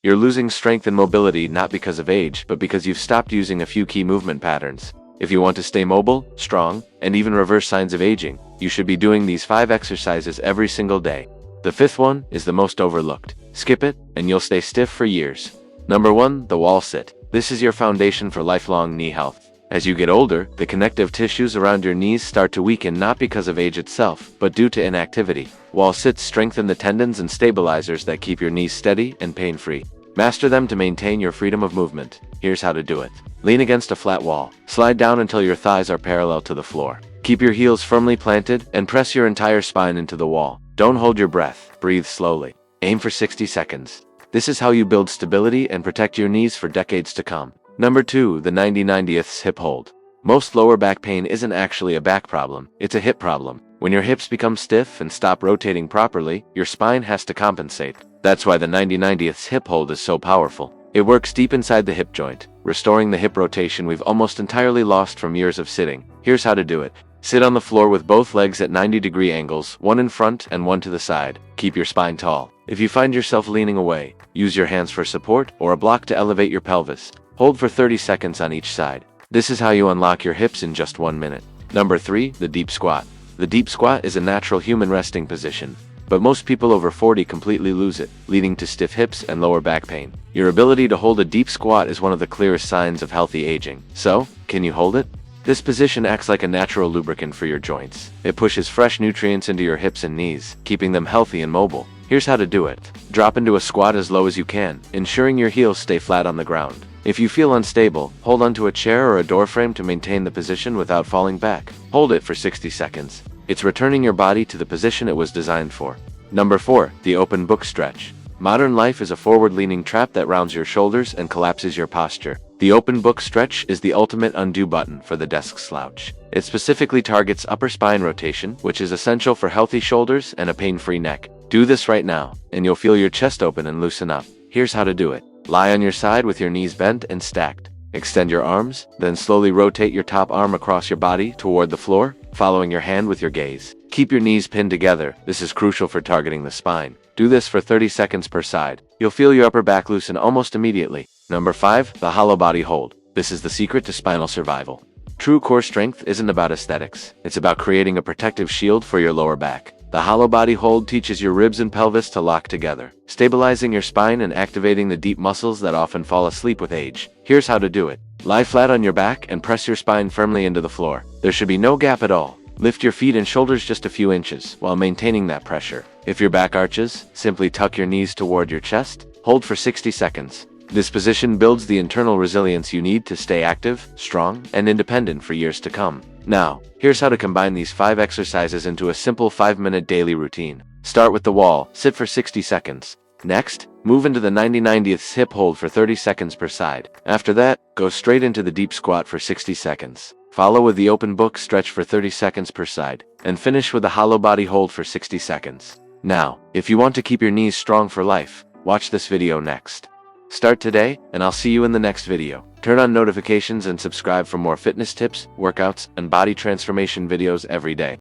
You're losing strength and mobility not because of age, but because you've stopped using a few key movement patterns. If you want to stay mobile, strong, and even reverse signs of aging, you should be doing these 5 exercises every single day. The 5th one is the most overlooked. Skip it, and you'll stay stiff for years. Number 1, the wall sit. This is your foundation for lifelong knee health. As you get older, the connective tissues around your knees start to weaken not because of age itself, but due to inactivity. Wall sits strengthen the tendons and stabilizers that keep your knees steady and pain-free. Master them to maintain your freedom of movement. Here's how to do it. Lean against a flat wall. Slide down until your thighs are parallel to the floor. Keep your heels firmly planted and press your entire spine into the wall. Don't hold your breath. Breathe slowly. Aim for 60 seconds. This is how you build stability and protect your knees for decades to come. Number 2, the 90/90ths hip hold. Most lower back pain isn't actually a back problem, it's a hip problem. When your hips become stiff and stop rotating properly, your spine has to compensate. That's why the 90/90ths hip hold is so powerful. It works deep inside the hip joint, restoring the hip rotation we've almost entirely lost from years of sitting. Here's how to do it. Sit on the floor with both legs at 90-degree angles, one in front and one to the side. Keep your spine tall. If you find yourself leaning away, use your hands for support or a block to elevate your pelvis. Hold for 30 seconds on each side. This is how you unlock your hips in just 1 minute. Number 3, the deep squat. The deep squat is a natural human resting position, but most people over 40 completely lose it, leading to stiff hips and lower back pain. Your ability to hold a deep squat is one of the clearest signs of healthy aging. So, can you hold it? This position acts like a natural lubricant for your joints. It pushes fresh nutrients into your hips and knees, keeping them healthy and mobile. Here's how to do it. Drop into a squat as low as you can, ensuring your heels stay flat on the ground. If you feel unstable, hold onto a chair or a door frame to maintain the position without falling back. Hold it for 60 seconds. It's returning your body to the position it was designed for. Number 4, the open book stretch. Modern life is a forward-leaning trap that rounds your shoulders and collapses your posture. The open book stretch is the ultimate undo button for the desk slouch. It specifically targets upper spine rotation, which is essential for healthy shoulders and a pain-free neck. Do this right now, and you'll feel your chest open and loosen up. Here's how to do it. Lie on your side with your knees bent and stacked. Extend your arms, then slowly rotate your top arm across your body toward the floor, following your hand with your gaze. Keep your knees pinned together. This is crucial for targeting the spine. Do this for 30 seconds per side. You'll feel your upper back loosen almost immediately. Number 5, the hollow body hold. This is the secret to spinal survival. True core strength isn't about aesthetics. It's about creating a protective shield for your lower back. The hollow body hold teaches your ribs and pelvis to lock together, stabilizing your spine and activating the deep muscles that often fall asleep with age. Here's how to do it. Lie flat on your back and press your spine firmly into the floor. There should be no gap at all. Lift your feet and shoulders just a few inches while maintaining that pressure. If your back arches, simply tuck your knees toward your chest. Hold for 60 seconds. This position builds the internal resilience you need to stay active, strong, and independent for years to come. Now, here's how to combine these 5 exercises into a simple 5-minute daily routine. Start with the wall, sit for 60 seconds. Next, move into the 90/90ths hip hold for 30 seconds per side. After that, go straight into the deep squat for 60 seconds. Follow with the open book stretch for 30 seconds per side, and finish with the hollow body hold for 60 seconds. Now, if you want to keep your knees strong for life, watch this video next. Start today, and I'll see you in the next video. Turn on notifications and subscribe for more fitness tips, workouts, and body transformation videos every day.